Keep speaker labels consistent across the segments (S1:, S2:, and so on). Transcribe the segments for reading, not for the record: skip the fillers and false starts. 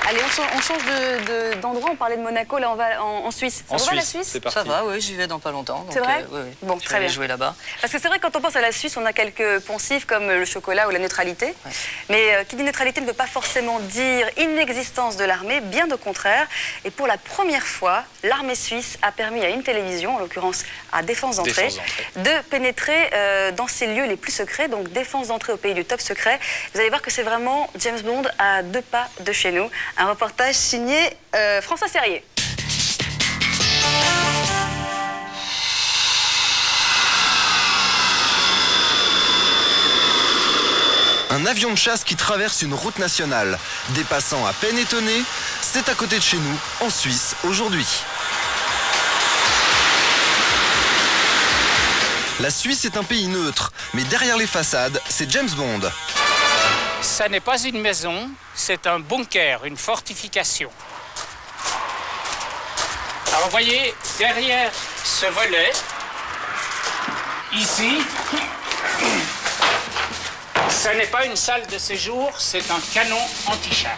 S1: Allez, on change d'endroit. On parlait de Monaco, là on va en Suisse. Ça va la Suisse?
S2: C'est parti.
S3: Ça va, oui, j'y vais dans pas longtemps.
S1: C'est vrai?
S3: Oui.
S1: Bon, très bien.
S3: Jouer là-bas.
S1: Parce que c'est vrai, quand on pense à la Suisse, on a quelques poncifs comme le chocolat ou la neutralité.
S3: Ouais.
S1: Mais qui dit neutralité ne veut pas forcément dire inexistence de l'armée, bien au contraire. Et pour la première fois, l'armée suisse a permis à une télévision, en l'occurrence à Défense d'entrée, de pénétrer dans ses lieux les plus secrets, donc Défense d'entrée au pays du top secret. Vous allez voir que c'est vraiment James Bond à 2 pas de chez nous. Un reportage signé François Serrier.
S4: Un avion de chasse qui traverse une route nationale. Des passants à peine étonnés, c'est à côté de chez nous, en Suisse, aujourd'hui. La Suisse est un pays neutre, mais derrière les façades, c'est James Bond.
S5: Ça n'est pas une maison, c'est un bunker, une fortification. Alors vous voyez, derrière ce volet, ici, ce n'est pas une salle de séjour, c'est un canon anti-char.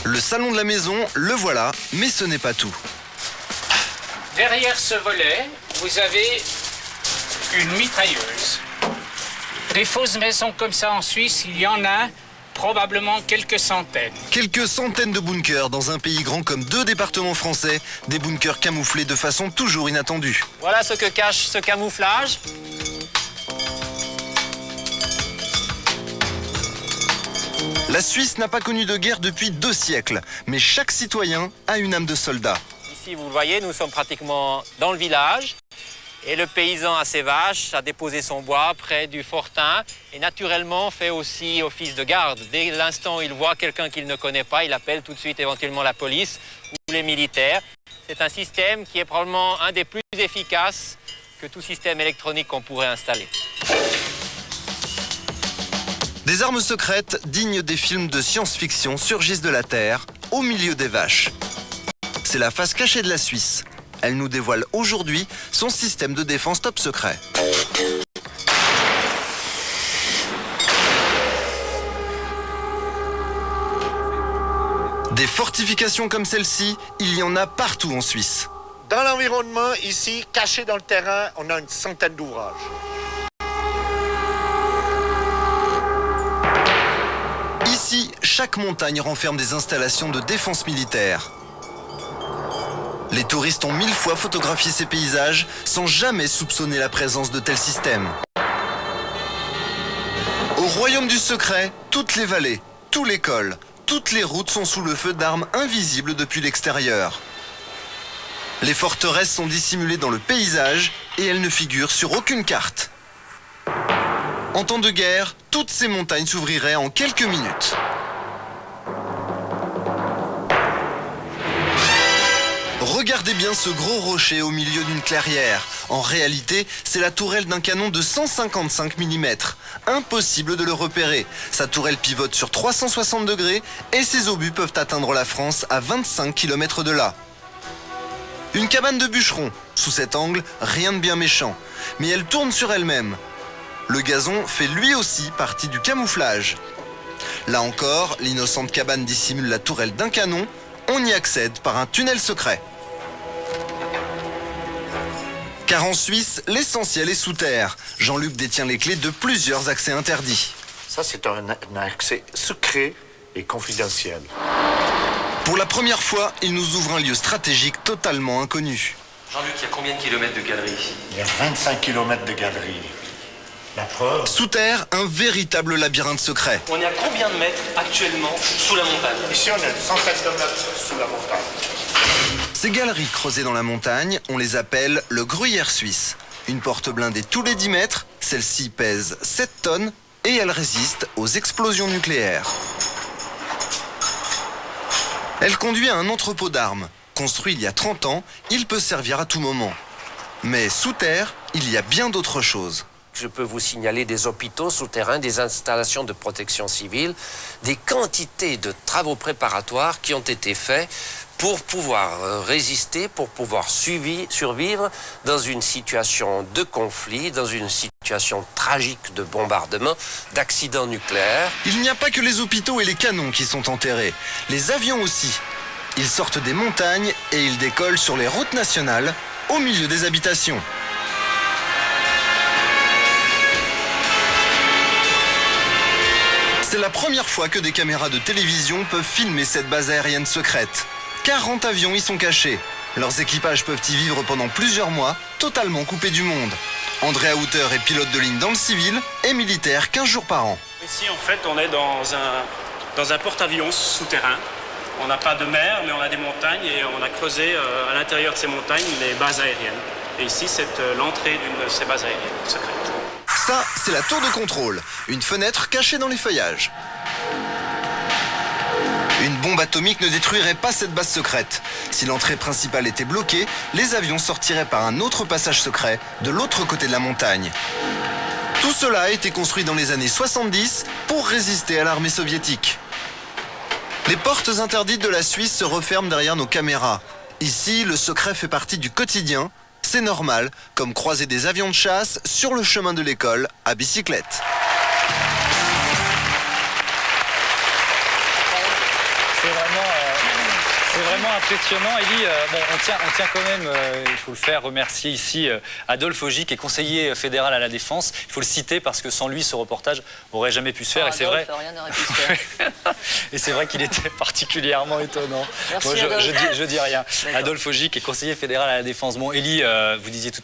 S4: Le salon de la maison, le voilà, mais ce n'est pas tout.
S5: Derrière ce volet, vous avez une mitrailleuse. Des fausses maisons comme ça en Suisse, il y en a probablement quelques centaines.
S4: Quelques centaines de bunkers dans un pays grand comme 2 départements français, des bunkers camouflés de façon toujours inattendue.
S3: Voilà ce que cache ce camouflage.
S4: La Suisse n'a pas connu de guerre depuis 2 siècles, mais chaque citoyen a une âme de soldat.
S6: Ici, vous le voyez, nous sommes pratiquement dans le village. Et le paysan a ses vaches, a déposé son bois près du fortin et naturellement fait aussi office de garde. Dès l'instant où il voit quelqu'un qu'il ne connaît pas, il appelle tout de suite éventuellement la police ou les militaires. C'est un système qui est probablement un des plus efficaces que tout système électronique qu'on pourrait installer.
S4: Des armes secrètes dignes des films de science-fiction surgissent de la terre, au milieu des vaches. C'est la face cachée de la Suisse. Elle nous dévoile aujourd'hui son système de défense top secret. Des fortifications comme celle-ci, il y en a partout en Suisse.
S7: Dans l'environnement, ici, caché dans le terrain, on a une centaine d'ouvrages.
S4: Ici, chaque montagne renferme des installations de défense militaire. Les touristes ont 1000 fois photographié ces paysages sans jamais soupçonner la présence de tels systèmes. Au royaume du secret, toutes les vallées, tous les cols, toutes les routes sont sous le feu d'armes invisibles depuis l'extérieur. Les forteresses sont dissimulées dans le paysage et elles ne figurent sur aucune carte. En temps de guerre, toutes ces montagnes s'ouvriraient en quelques minutes. Regardez bien ce gros rocher au milieu d'une clairière. En réalité, c'est la tourelle d'un canon de 155 mm. Impossible de le repérer. Sa tourelle pivote sur 360 degrés et ses obus peuvent atteindre la France à 25 km de là. Une cabane de bûcheron. Sous cet angle, rien de bien méchant. Mais elle tourne sur elle-même. Le gazon fait lui aussi partie du camouflage. Là encore, l'innocente cabane dissimule la tourelle d'un canon. On y accède par un tunnel secret. Car en Suisse, l'essentiel est sous terre. Jean-Luc détient les clés de plusieurs accès interdits.
S7: Ça, c'est un accès secret et confidentiel.
S4: Pour la première fois, il nous ouvre un lieu stratégique totalement inconnu.
S8: Jean-Luc, il y a combien de kilomètres de galeries ici?
S7: Il y a 25 km de galeries. La preuve.
S4: Sous terre, un véritable labyrinthe secret.
S8: On est à combien de mètres actuellement sous la montagne?
S7: Ici, on est une centaine de mètres sous la montagne.
S4: Ces galeries creusées dans la montagne, on les appelle le gruyère suisse. Une porte blindée tous les 10 mètres, celle-ci pèse 7 tonnes et elle résiste aux explosions nucléaires. Elle conduit à un entrepôt d'armes. Construit il y a 30 ans, il peut servir à tout moment. Mais sous terre, il y a bien d'autres choses.
S9: Je peux vous signaler des hôpitaux souterrains, des installations de protection civile, des quantités de travaux préparatoires qui ont été faits pour pouvoir résister, pour pouvoir survivre dans une situation de conflit, dans une situation tragique de bombardement, d'accident nucléaire.
S4: Il n'y a pas que les hôpitaux et les canons qui sont enterrés, les avions aussi. Ils sortent des montagnes et ils décollent sur les routes nationales, au milieu des habitations. C'est la première fois que des caméras de télévision peuvent filmer cette base aérienne secrète. 40 avions y sont cachés. Leurs équipages peuvent y vivre pendant plusieurs mois, totalement coupés du monde. Andrea Houter est pilote de ligne dans le civil et militaire 15 jours par an.
S2: Ici, en fait, on est dans un porte-avions souterrain. On n'a pas de mer, mais on a des montagnes et on a creusé à l'intérieur de ces montagnes les bases aériennes. Et ici, c'est l'entrée d'une de ces bases aériennes secrètes.
S4: Ça, c'est la tour de contrôle, une fenêtre cachée dans les feuillages. Une bombe atomique ne détruirait pas cette base secrète. Si l'entrée principale était bloquée, les avions sortiraient par un autre passage secret de l'autre côté de la montagne. Tout cela a été construit dans les années 70 pour résister à l'armée soviétique. Les portes interdites de la Suisse se referment derrière nos caméras. Ici, le secret fait partie du quotidien. C'est normal, comme croiser des avions de chasse sur le chemin de l'école à bicyclette.
S10: C'est vraiment impressionnant. Elie, bon, on tient quand même, il faut le faire, remercier ici Adolphe Augy, qui est conseiller fédéral à la Défense. Il faut le citer parce que sans lui, ce reportage n'aurait jamais pu se faire.
S3: Et c'est vrai. Rien n'aurait pu se faire.
S10: Et c'est vrai qu'il était particulièrement étonnant.
S3: Merci,
S10: moi, je dis rien. Adolphe Augy, qui est conseiller fédéral à la Défense. Bon, Elie, vous disiez tout à l'heure.